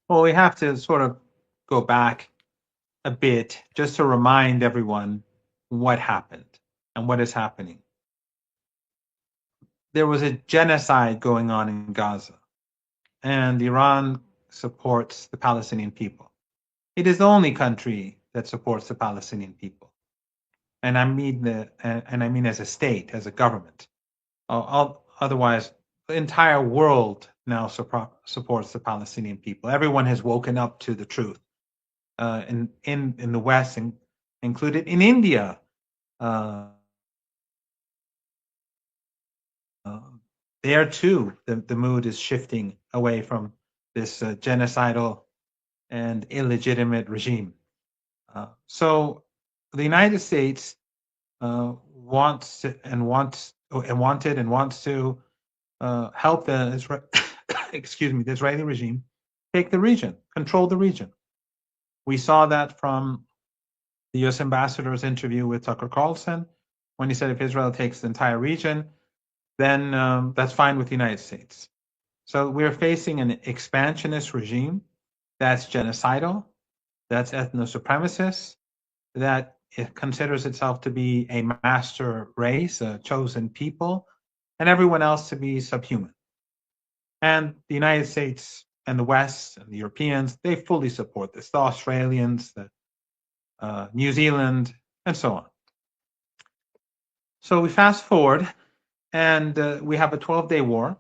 Well, we have to sort of go back a bit just to remind everyone what happened and what is happening. There was a genocide going on in Gaza, and Iran supports the Palestinian people. It is the only country that supports the Palestinian people, and I mean as a state, as a government. Otherwise, the entire world now supports the Palestinian people. Everyone has woken up to the truth. In the West, included in India, uh, there too, the mood is shifting away from this genocidal and illegitimate regime. So the United States wants to, and wants and wanted and wants to help the excuse me, the Israeli regime take the region, control the region. We saw that from the U.S. ambassador's interview with Tucker Carlson when he said if Israel takes the entire region, then that's fine with the United States. So we're facing an expansionist regime that's genocidal, that's ethno-supremacist, that it considers itself to be a master race, a chosen people, and everyone else to be subhuman. And the United States and the West and the Europeans, they fully support this. The Australians, the New Zealand, and so on. So we fast forward, and we have a 12-day war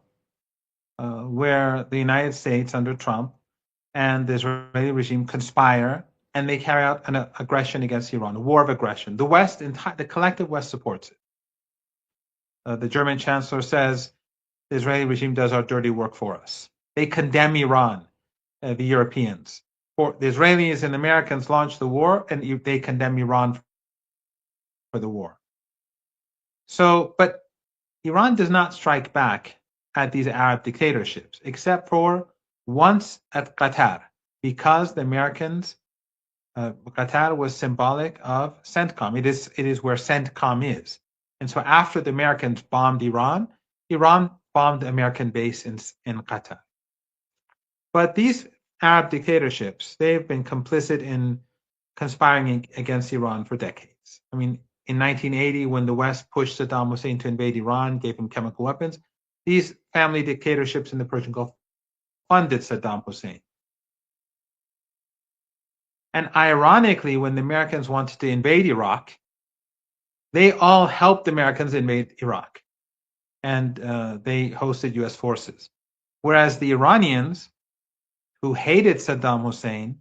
where the United States under Trump and the Israeli regime conspire, and they carry out an aggression against Iran, a war of aggression. The West, the collective West supports it. The German chancellor says the Israeli regime does our dirty work for us. They condemn Iran, the Europeans. The Israelis and Americans launched the war, and they condemn Iran for the war. So, but Iran does not strike back at these Arab dictatorships, except for once at Qatar, because the Americans, Qatar was symbolic of CENTCOM. It is where CENTCOM is. And so after the Americans bombed Iran, Iran bombed the American base in Qatar. But these Arab dictatorships, they've been complicit in conspiring against Iran for decades. I mean, in 1980, when the West pushed Saddam Hussein to invade Iran, gave him chemical weapons, these family dictatorships in the Persian Gulf funded Saddam Hussein. And ironically, when the Americans wanted to invade Iraq, they all helped the Americans invade Iraq. And they hosted US forces. Whereas the Iranians, who hated Saddam Hussein,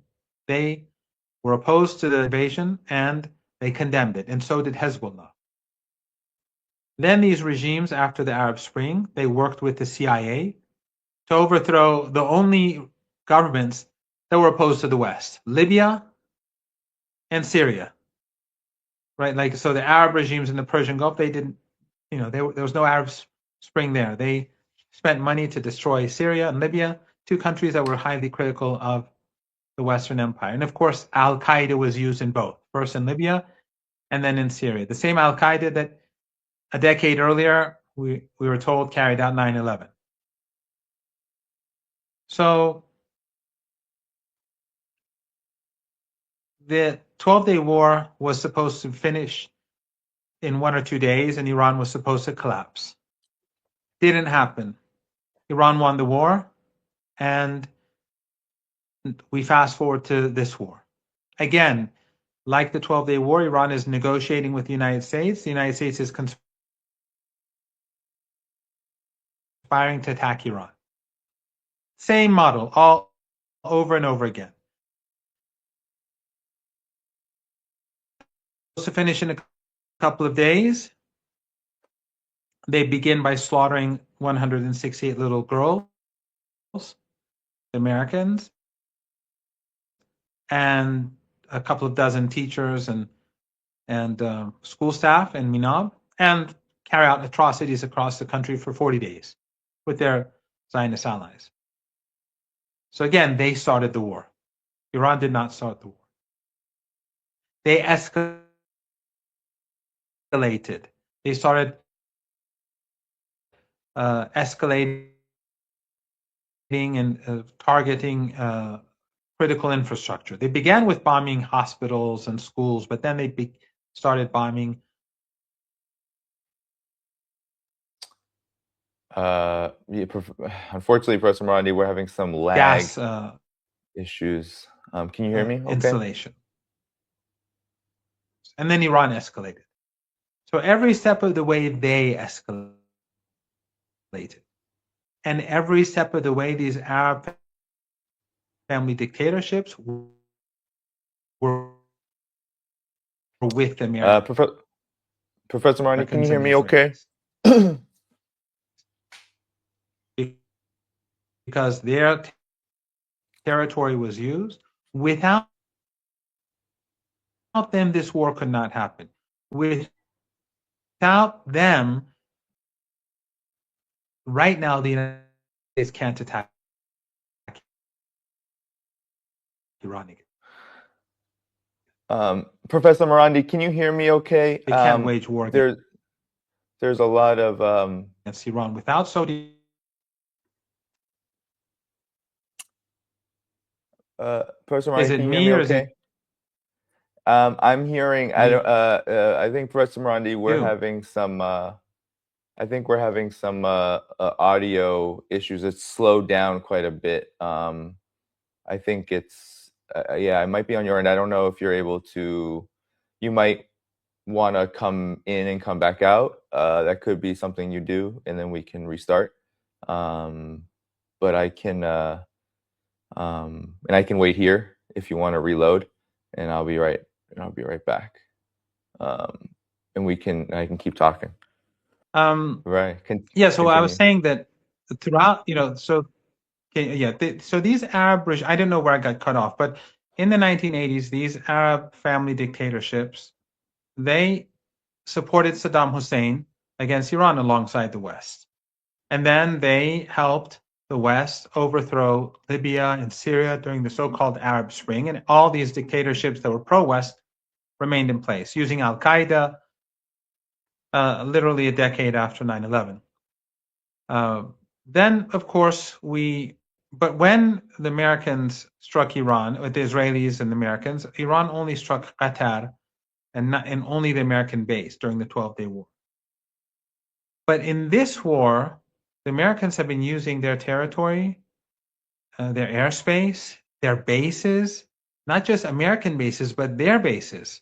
they were opposed to the invasion and they condemned it, and so did Hezbollah. Then these regimes, after the Arab Spring, they worked with the CIA to overthrow the only governments that were opposed to the West, Libya and Syria. Right, like so the Arab regimes in the Persian Gulf, they didn't, there was no Arab Spring there. They spent money to destroy Syria and Libya, two countries that were highly critical of the Western Empire. And of course, Al-Qaeda was used in both, first in Libya and then in Syria. The same Al-Qaeda that a decade earlier, we were told carried out 9/11. So the 12-day war was supposed to finish in 1 or 2 days, and Iran was supposed to collapse. Didn't happen. Iran won the war, and we fast forward to this war. Again, like the 12-day war, Iran is negotiating with the United States. The United States is conspiring to attack Iran. Same model, all over and over again. To finish in a couple of days, they begin by slaughtering 168 little girls, Americans, and a couple of dozen teachers and school staff in Minab, and carry out atrocities across the country for 40 days with their Zionist allies. So again, they started the war. Iran did not start the war. They escalated. They started escalating and targeting critical infrastructure. They began with bombing hospitals and schools, but then they started bombing. Yeah, unfortunately, Professor Marandi, we're having some lag gas issues. Can you hear me? Okay. installation. And then Iran escalated. So every step of the way, they escalated. And every step of the way, these Arab family dictatorships were with America. Professor Marandi, can you hear me okay? Because their territory was used. Without them, this war could not happen. Without them, right now, the United States can't attack Iran again. Professor Marandi, can you hear me okay? They can't wage war against there's a lot of Iran without Saudi. Professor Marandi, can you hear me okay? I'm hearing. I think Professor Marandi, we're having some. I think we're having some audio issues. It's slowed down quite a bit. I think it's yeah, it might be on your end. I don't know if you're able to. You might want to come in and come back out. That could be something you do, and then we can restart. But I can and I can wait here if you want to reload, and I'll be right back. And I can keep talking. Right. Yeah. So I was saying that throughout, so these Arab, I don't know where I got cut off, but in the 1980s, these Arab family dictatorships, they supported Saddam Hussein against Iran alongside the West. And then they helped the West overthrow Libya and Syria during the so-called Arab Spring. And all these dictatorships that were pro-West remained in place, using al-Qaeda literally a decade after 9/11. Then, of course, but when the Americans struck Iran, with the Israelis and the Americans, Iran only struck Qatar and only the American base during the 12-day war. But in this war, the Americans have been using their territory, their airspace, their bases, not just American bases, but their bases,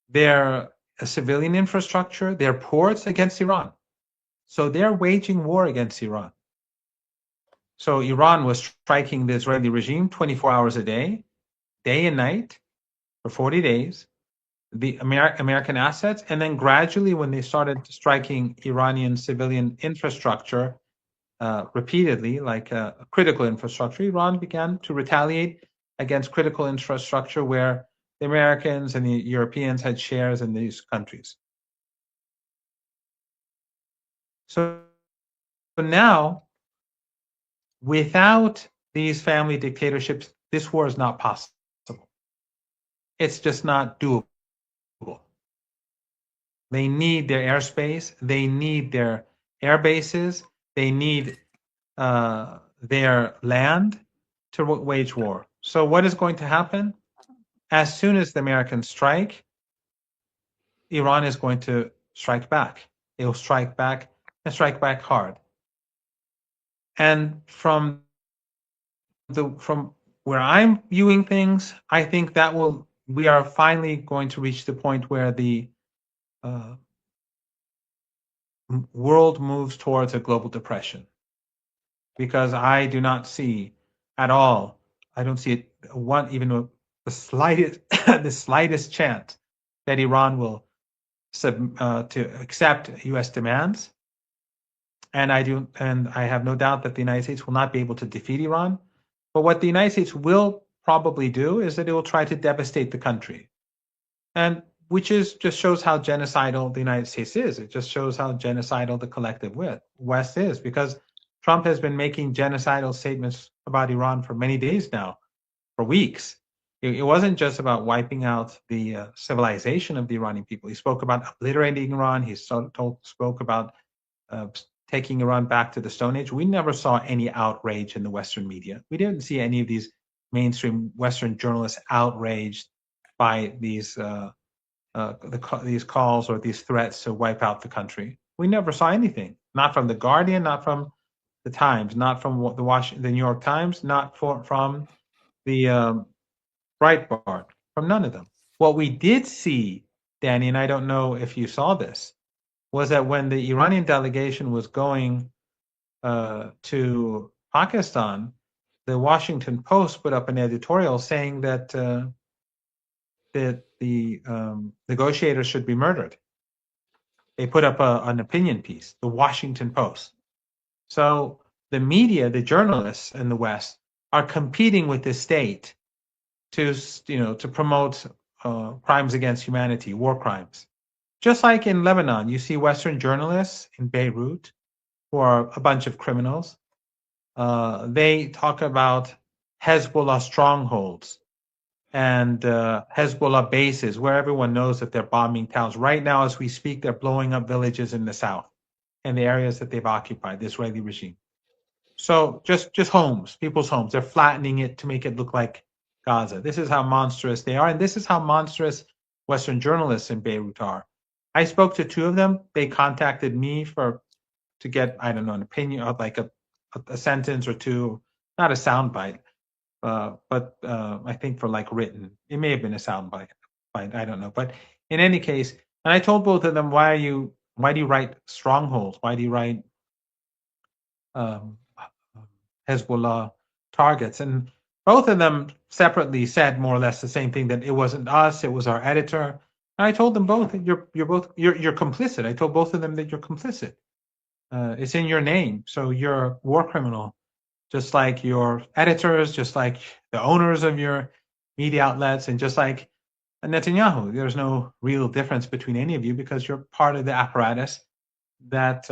their civilian infrastructure, their ports against Iran. So they're waging war against Iran. So Iran was striking the Israeli regime 24 hours a day and night, for 40 days, the American assets. And then gradually, when they started striking Iranian civilian infrastructure repeatedly, like critical infrastructure, Iran began to retaliate against critical infrastructure where the Americans and the Europeans had shares in these countries. So now, without these family dictatorships, this war is not possible. It's just not doable. They need their airspace. They need their air bases. They need their land to wage war. So what is going to happen? As soon as the Americans strike, Iran is going to strike back. It will strike back and strike back hard. And from where I'm viewing things, I think that we are finally going to reach the point where the world moves towards a global depression, because I do not see at all. I don't see the slightest chance that Iran will to accept U.S. demands, and I have no doubt that the United States will not be able to defeat Iran. But what the United States will probably do is that it will try to devastate the country, and which just shows how genocidal the United States is. It just shows how genocidal the collective West is, because Trump has been making genocidal statements about Iran for many days now, for weeks. It wasn't just about wiping out the civilization of the Iranian people. He spoke about obliterating Iran. He spoke about taking Iran back to the Stone Age. We never saw any outrage in the Western media. We didn't see any of these mainstream Western journalists outraged by these these calls or these threats to wipe out the country. We never saw anything, not from the Guardian, not from the Times, not from the New York Times, not from the Breitbart, from none of them. What we did see, Danny, and I don't know if you saw this, was that when the Iranian delegation was going to Pakistan, the Washington Post put up an editorial saying that that the negotiators should be murdered. They put up an opinion piece, the Washington Post. So the media, the journalists in the West, are competing with the state to promote crimes against humanity, war crimes. Just like in Lebanon, you see Western journalists in Beirut who are a bunch of criminals. They talk about Hezbollah strongholds and Hezbollah bases where everyone knows that they're bombing towns. Right now, as we speak, they're blowing up villages in the south and the areas that they've occupied, the Israeli regime. So just homes, people's homes. They're flattening it to make it look like Gaza. This is how monstrous they are, and this is how monstrous Western journalists in Beirut are. I spoke to two of them. They contacted me to get, I don't know, an opinion of like a sentence or two, not a soundbite, but I think for like written. It may have been a soundbite, I don't know. But in any case, and I told both of them, why do you write strongholds? Why do you write Hezbollah targets? And both of them separately said more or less the same thing, that it wasn't us, it was our editor. And I told them both, you're complicit. I told both of them that you're complicit. It's in your name, so you're a war criminal, just like your editors, just like the owners of your media outlets, and just like Netanyahu. There's no real difference between any of you because you're part of the apparatus that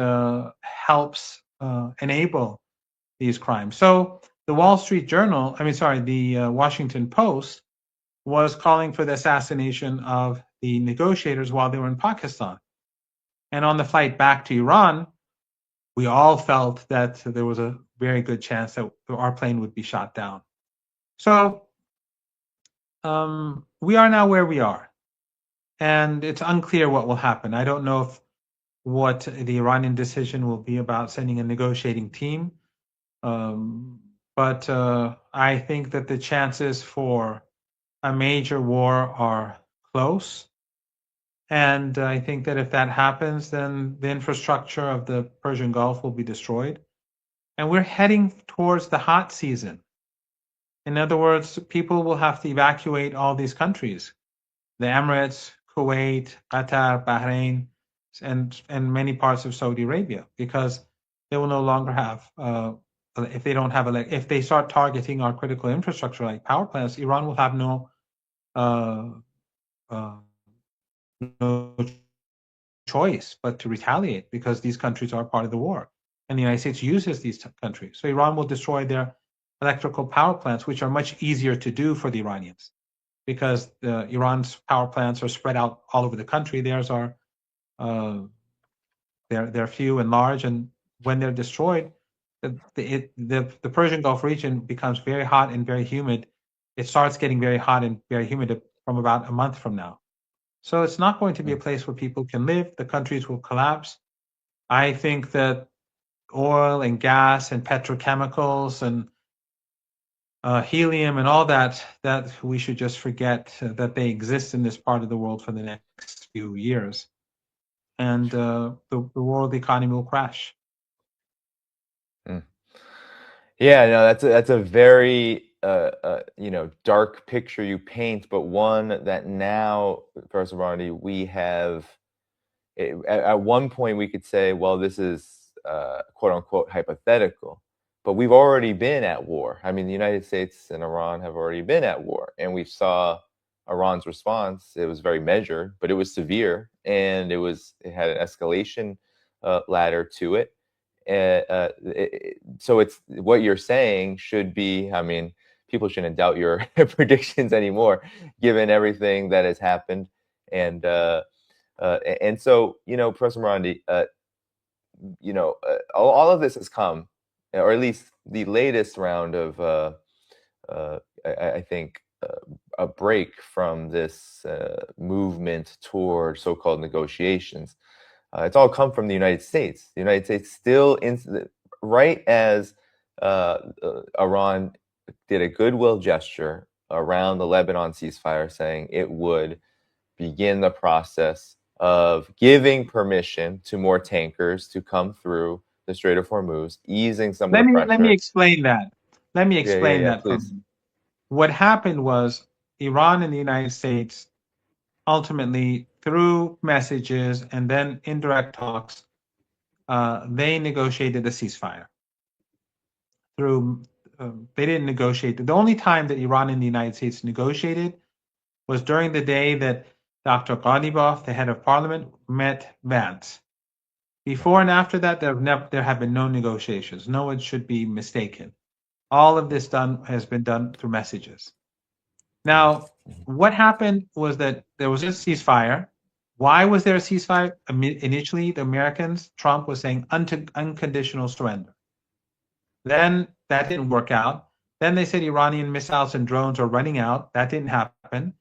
helps enable these crimes. So the Washington Post was calling for the assassination of the negotiators while they were in Pakistan. And on the flight back to Iran, we all felt that there was a very good chance that our plane would be shot down. So we are now where we are. And it's unclear what will happen. I don't know what the Iranian decision will be about sending a negotiating team. But I think that the chances for a major war are close. And I think that if that happens, then the infrastructure of the Persian Gulf will be destroyed. And we're heading towards the hot season. In other words, people will have to evacuate all these countries, the Emirates, Kuwait, Qatar, Bahrain, and many parts of Saudi Arabia, because they will no longer have, if they start targeting our critical infrastructure like power plants, Iran will have no choice but to retaliate, because these countries are part of the war. And the United States uses these countries. So Iran will destroy their electrical power plants, which are much easier to do for the Iranians, because Iran's power plants are spread out all over the country. Theirs are they're few and large, and when they're destroyed, the Persian Gulf region becomes very hot and very humid. It starts getting very hot and very humid from about a month from now. So it's not going to be a place where people can live. The countries will collapse. I think that oil and gas and petrochemicals and helium and all that we should just forget that they exist in this part of the world for the next few years. And the world economy will crash. Yeah, no, that's a very dark picture you paint, but one that now, Professor Marandi, we have. At one point, we could say, well, this is quote unquote hypothetical, but we've already been at war. I mean, the United States and Iran have already been at war, and we saw Iran's response. It was very measured, but it was severe, and it had an escalation ladder to it. So it's what you're saying should be. I mean, people shouldn't doubt your predictions anymore, given everything that has happened. And so, Professor Marandi, all of this has come, or at least the latest round of I think, a break from this movement toward so-called negotiations. It's all come from the United States. The United States still, right as Iran did a goodwill gesture around the Lebanon ceasefire, saying it would begin the process of giving permission to more tankers to come through the Strait of Hormuz, easing some of the pressure. Let me explain that. Let me explain that. Please. What happened was Iran and the United States ultimately, through messages and then indirect talks, they negotiated a ceasefire. They didn't negotiate. The only time that Iran and the United States negotiated was during the day that Dr. Ghalibaf, the head of parliament, met Vance. Before and after that, there have been no negotiations. No one should be mistaken. All of this has been done through messages. Now, what happened was that there was a ceasefire. Why was there a ceasefire? Initially, the Americans, Trump was saying unconditional surrender. Then that didn't work out. Then they said Iranian missiles and drones are running out. That didn't happen.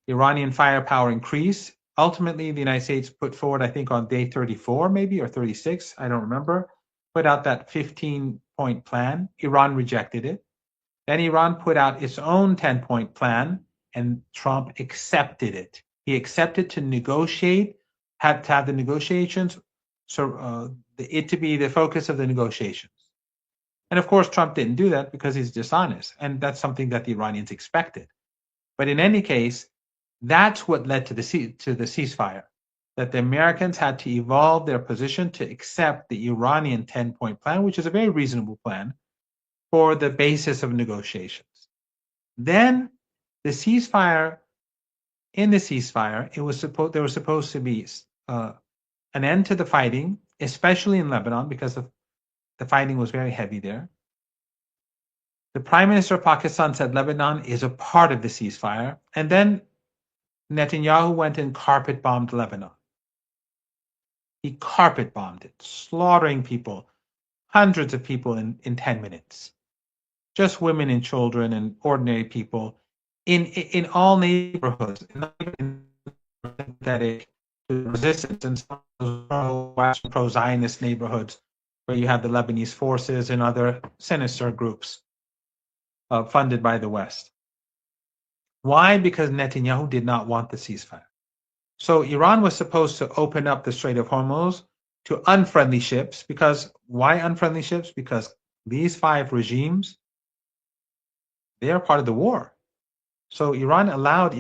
Iranian firepower increased. Ultimately, the United States put forward, I think on day 34 maybe, or 36, I don't remember, put out that 15-point plan. Iran rejected it. Then Iran put out its own 10-point plan, and Trump accepted it. He accepted to negotiate, to have the negotiations, so it to be the focus of the negotiations. And of course, Trump didn't do that because he's dishonest, and that's something that the Iranians expected. But in any case, that's what led to the ceasefire, that the Americans had to evolve their position to accept the Iranian 10-point plan, which is a very reasonable plan, for the basis of negotiations. Then the ceasefire, in the ceasefire, there was supposed to be an end to the fighting, especially in Lebanon, because the fighting was very heavy there. The Prime Minister of Pakistan said Lebanon is a part of the ceasefire, and then Netanyahu went and carpet bombed Lebanon. He carpet bombed it, slaughtering people, hundreds of people in 10 minutes. Just women and children and ordinary people in all neighborhoods, not even sympathetic to resistance in some pro-Zionist neighborhoods where you have the Lebanese forces and other sinister groups funded by the West. Why? Because Netanyahu did not want the ceasefire. So Iran was supposed to open up the Strait of Hormuz to unfriendly ships. Because why unfriendly ships? Because these 5 regimes, they are part of the war. So Iran allowed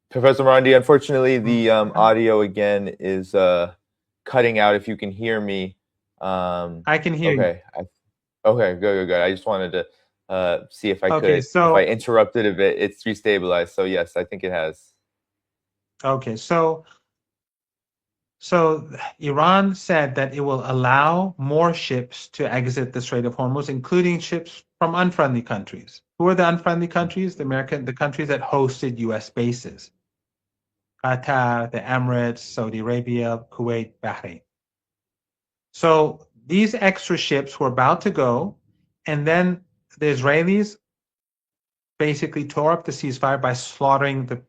Professor Marandi, unfortunately, the audio again is cutting out. If you can hear me, I can hear you. Okay, good. I just wanted to see if I could. If I interrupted a bit, it's restabilized. So yes, I think it has. Okay, so Iran said that it will allow more ships to exit the Strait of Hormuz, including ships from unfriendly countries. Who are the unfriendly countries? The countries that hosted U.S. bases. Qatar, the Emirates, Saudi Arabia, Kuwait, Bahrain. So these extra ships were about to go, and then the Israelis basically tore up the ceasefire by slaughtering the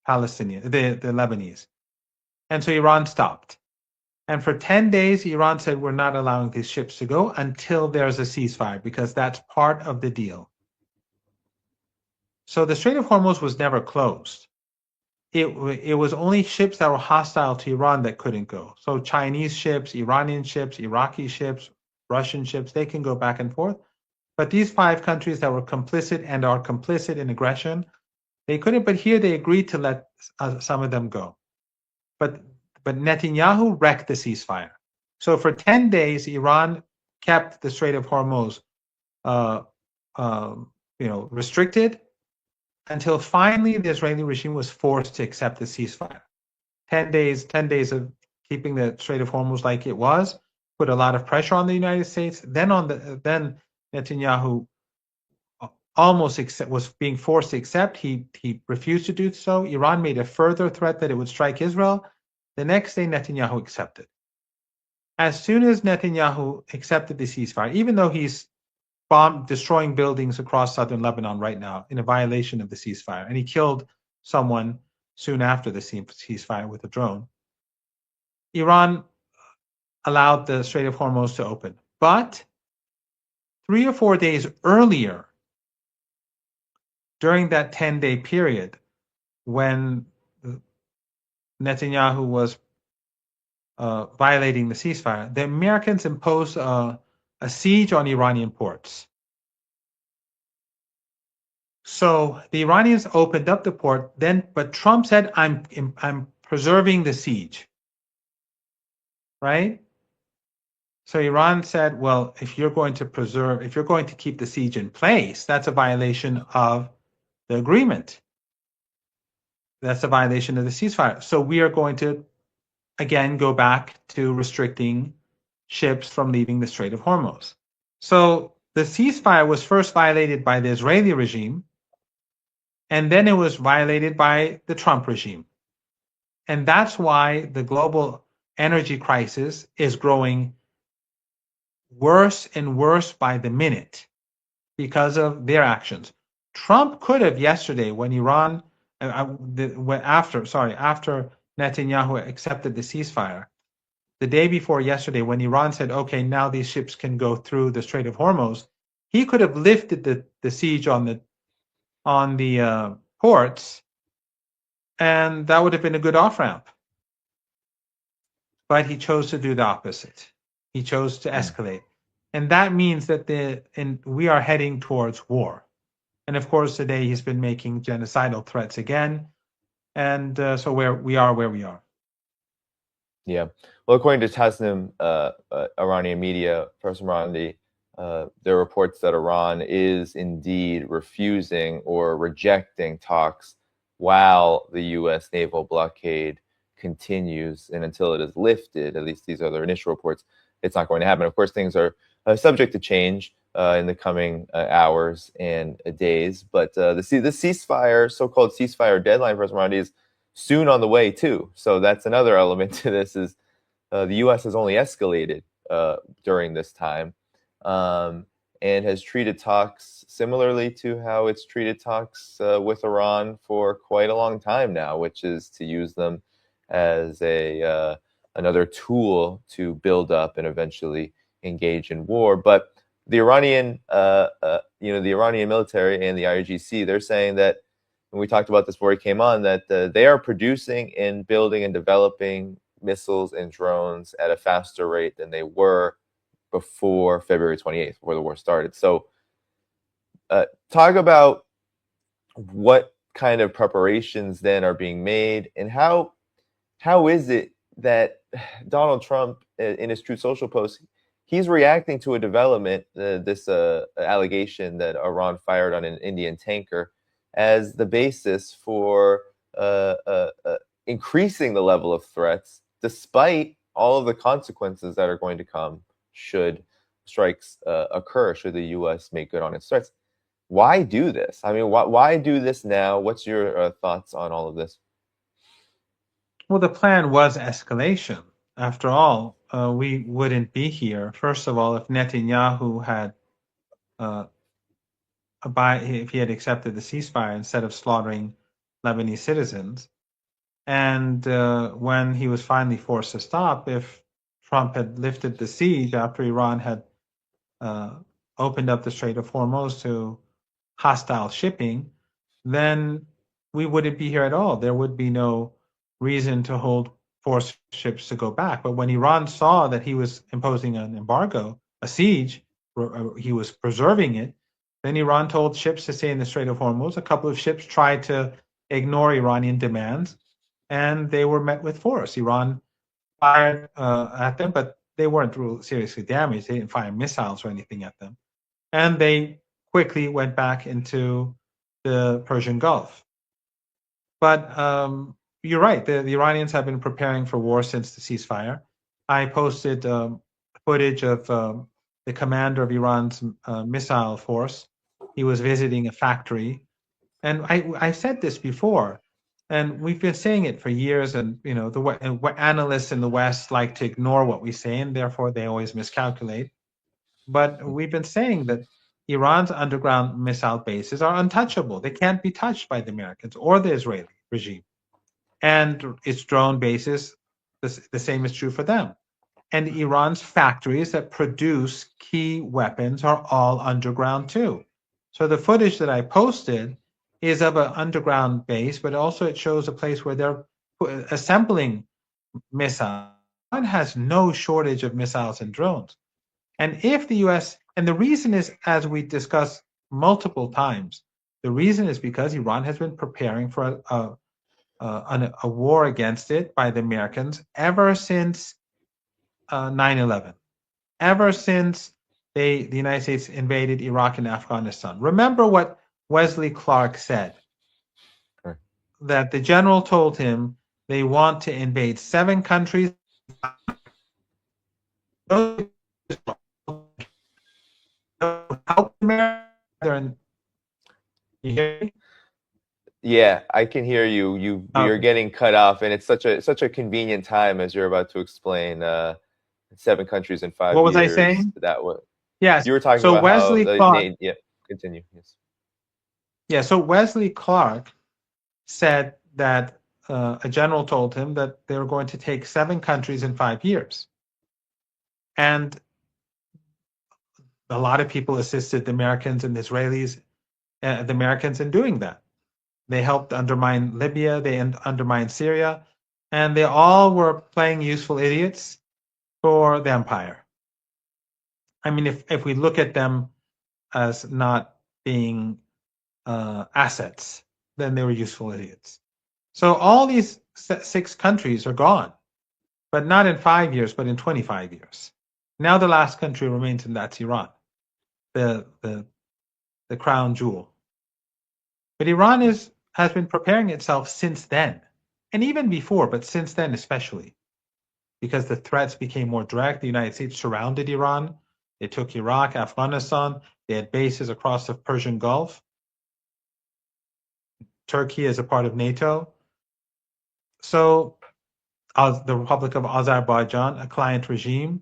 Lebanese. And so Iran stopped. And for 10 days, Iran said, we're not allowing these ships to go until there's a ceasefire, because that's part of the deal. So the Strait of Hormuz was never closed. It was only ships that were hostile to Iran that couldn't go. So Chinese ships, Iranian ships, Iraqi ships, Russian ships, they can go back and forth. But these 5 countries that were complicit and are complicit in aggression, they couldn't. But here they agreed to let some of them go. But Netanyahu wrecked the ceasefire. So for 10 days, Iran kept the Strait of Hormuz, restricted, until finally the Israeli regime was forced to accept the ceasefire. 10 days of keeping the Strait of Hormuz like it was, put a lot of pressure on the United States. Then Netanyahu was being forced to accept. He refused to do so. Iran made a further threat that it would strike Israel. The next day, Netanyahu accepted. As soon as Netanyahu accepted the ceasefire, even though he's destroying buildings across southern Lebanon right now in a violation of the ceasefire, and he killed someone soon after the ceasefire with a drone, Iran allowed the Strait of Hormuz to open. But 3 or 4 days earlier, during that 10-day period when Netanyahu was violating the ceasefire, the Americans imposed a siege on Iranian ports. So the Iranians opened up the port, but Trump said, I'm preserving the siege. Right? So Iran said, well, if you're going to keep the siege in place, that's a violation of the agreement. That's a violation of the ceasefire. So we are going to, again, go back to restricting ships from leaving the Strait of Hormuz. So the ceasefire was first violated by the Israeli regime, and then it was violated by the Trump regime. And that's why the global energy crisis is growing worse and worse by the minute because of their actions. Trump could have yesterday, when Iran, after Netanyahu accepted the ceasefire, the day before yesterday, when Iran said, okay, now these ships can go through the Strait of Hormuz, he could have lifted the siege on the ports, and that would have been a good off-ramp. But he chose to do the opposite. He chose to escalate. And that means that we are heading towards war. And of course, today he's been making genocidal threats again. And so we are where we are. Yeah. Well, according to Tasnim, Iranian media, Professor Marandi, there are reports that Iran is indeed refusing or rejecting talks while the U.S. naval blockade continues, and until it is lifted, at least these are their initial reports, it's not going to happen. Of course, things are subject to change in the coming hours and days, but the ceasefire, so-called ceasefire deadline, Professor Marandi, is soon on the way too. So that's another element to this, is the U.S. has only escalated during this time, and has treated talks similarly to how it's treated talks with Iran for quite a long time now, which is to use them as another tool to build up and eventually engage in war. But the Iranian, the Iranian military and the IRGC, they're saying that, and we talked about this before he came on, that they are producing and building and developing missiles and drones at a faster rate than they were before February 28th, before the war started. So talk about what kind of preparations then are being made, and how is it that Donald Trump, in his Truth Social post, he's reacting to a development, this allegation that Iran fired on an Indian tanker, as the basis for increasing the level of threats, despite all of the consequences that are going to come should strikes occur, should the U.S. make good on its threats. Why do this? I mean, why do this now? What's your thoughts on all of this? Well, the plan was escalation. After all, we wouldn't be here. First of all, if Netanyahu had, if he had accepted the ceasefire instead of slaughtering Lebanese citizens, and when he was finally forced to stop, if Trump had lifted the siege after Iran had opened up the Strait of Hormuz to hostile shipping, then we wouldn't be here at all. There would be no reason to force ships to go back. But when Iran saw that he was imposing an embargo, a siege, he was preserving it, then Iran told ships to stay in the Strait of Hormuz. A couple of ships tried to ignore Iranian demands, and they were met with force. Iran fired at them, but they weren't seriously damaged. They didn't fire missiles or anything at them. And they quickly went back into the Persian Gulf. But you're right. The Iranians have been preparing for war since the ceasefire. I posted footage of the commander of Iran's missile force he was visiting a factory. And I said this before, and we've been saying it for years. And the analysts in the West like to ignore what we say, and therefore they always miscalculate. But we've been saying that Iran's underground missile bases are untouchable. They can't be touched by the Americans or the Israeli regime. And its drone bases, the same is true for them. And Iran's factories that produce key weapons are all underground too. So the footage that I posted is of an underground base, but also it shows a place where they're assembling missiles. Iran has no shortage of missiles and drones. And if the US, and the reason is, as we discussed multiple times, the reason is because Iran has been preparing for a war against it by the Americans ever since 9/11, ever since the United States invaded Iraq and Afghanistan. Remember what Wesley Clark said, that the general told him they want to invade 7 countries. You hear me? Yeah, I can hear you. You're getting cut off, and it's such a convenient time as you're about to explain 7 countries in 5 years. What was I saying? That was yes. You were talking so about Wesley how Clark. Yeah, continue. Yes. Yeah. So Wesley Clark said that a general told him that they were going to take 7 countries in 5 years, and a lot of people assisted the Americans and the Israelis, the Americans in doing that. They helped undermine Libya, they undermined Syria, and they all were playing useful idiots for the empire. I mean, if we look at them as not being assets, then they were useful idiots. So all these 6 countries are gone, but not in 5 years, but in 25 years. Now the last country remains, and that's Iran, the crown jewel. But Iran has been preparing itself since then, and even before, but since then especially, because the threats became more direct. The United States surrounded Iran. They took Iraq, Afghanistan. They had bases across the Persian Gulf. Turkey is a part of NATO. So the Republic of Azerbaijan, a client regime.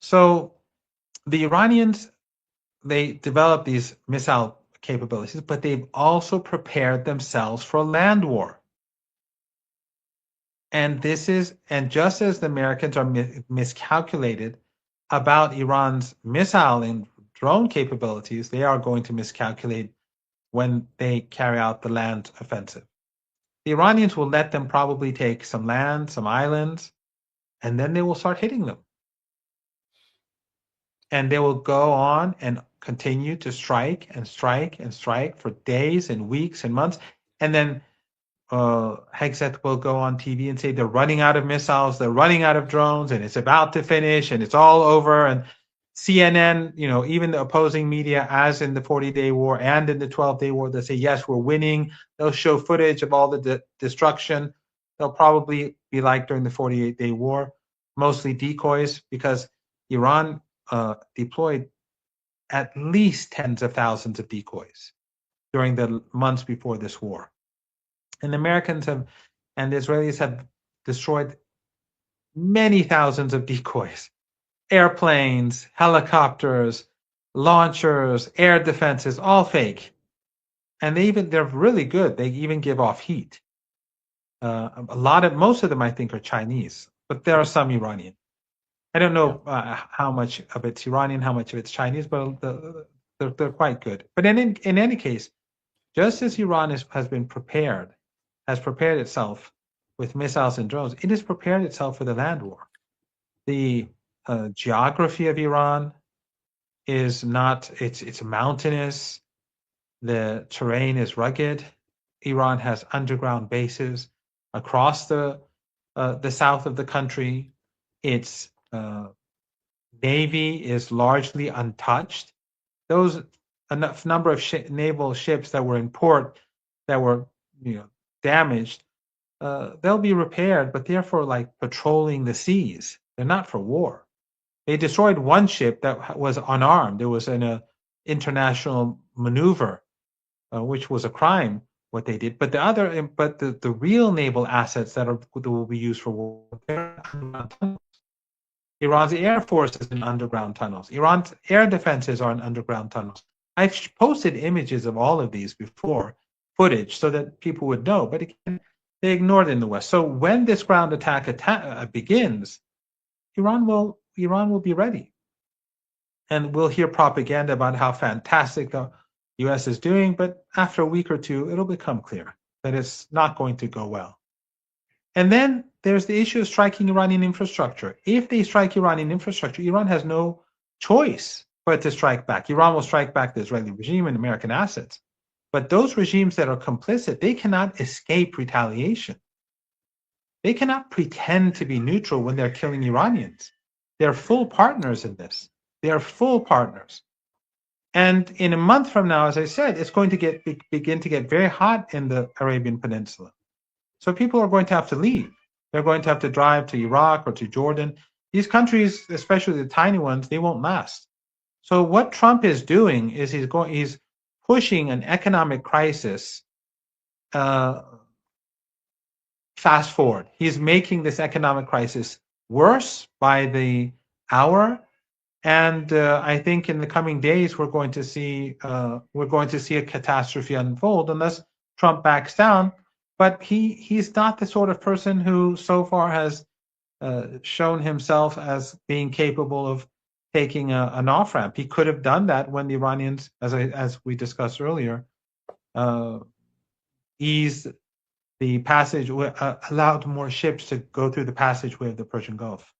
So the Iranians, they developed these missile capabilities, but they've also prepared themselves for a land war. And just as the Americans are miscalculated about Iran's missile and drone capabilities, they are going to miscalculate when they carry out the land offensive. The Iranians will let them probably take some land, some islands, and then they will start hitting them. And they will go on and continue to strike and strike and strike for days and weeks and months. And then Hegseth will go on TV and say they're running out of missiles, they're running out of drones, and it's about to finish, and it's all over. And CNN, even the opposing media, as in the 40-day war and in the 12-day war, they say, yes, we're winning. They'll show footage of all the destruction. They'll probably be like during the 48-day war, mostly decoys, because Iran deployed at least tens of thousands of decoys during the months before this war. And the Americans and the Israelis have destroyed many thousands of decoys, airplanes, helicopters, launchers, air defenses, all fake. And they're really good. They even give off heat. Most of them I think are Chinese, but there are some Iranian. I don't know how much of it's Iranian, how much of it's Chinese, but they're quite good. But in any case, just as Iran has prepared itself with missiles and drones, it has prepared itself for the land war. The geography of Iran is not, it's mountainous. The terrain is rugged. Iran has underground bases across the south of the country. Its navy is largely untouched. Those enough number of naval ships that were in port that were damaged, they'll be repaired, but they're for like patrolling the seas. They're not for war. They destroyed one ship that was unarmed. It was in a international maneuver, which was a crime what they did. But the real naval assets that will be used for war, Iran's air force is in underground tunnels. Iran's air defenses are in underground tunnels. I've posted images of all of these before, footage, so that people would know. But again, they ignored it in the West. So when this ground attack begins, Iran will be ready, and we'll hear propaganda about how fantastic the U.S. is doing. But after a week or two, it'll become clear that it's not going to go well. And then there's the issue of striking Iranian infrastructure. If they strike Iranian infrastructure, Iran has no choice but to strike back. Iran will strike back the Israeli regime and American assets. But those regimes that are complicit, they cannot escape retaliation. They cannot pretend to be neutral when they're killing Iranians. They're full partners in this. They are full partners. And in a month from now, as I said, it's going to begin to get very hot in the Arabian Peninsula. So people are going to have to leave. They're going to have to drive to Iraq or to Jordan. These countries, especially the tiny ones, they won't last. So what Trump is doing is he's pushing an economic crisis fast forward. He's making this economic crisis worse by the hour. And I think in the coming days we're going to see a catastrophe unfold unless Trump backs down. But he's not the sort of person who so far has shown himself as being capable of taking an off ramp. He could have done that when the Iranians, as we discussed earlier, eased the passage, allowed more ships to go through the passageway of the Persian Gulf.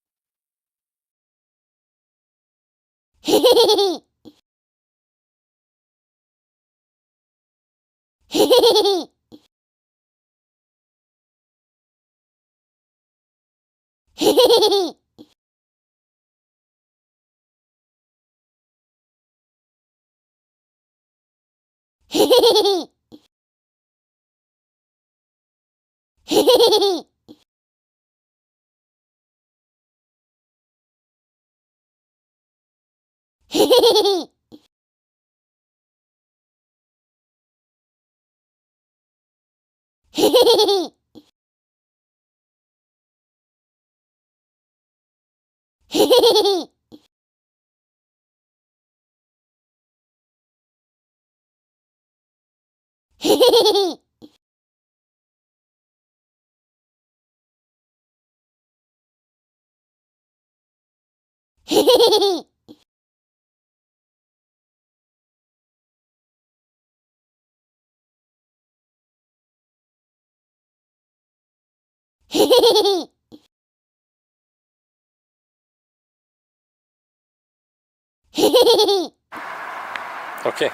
Okay.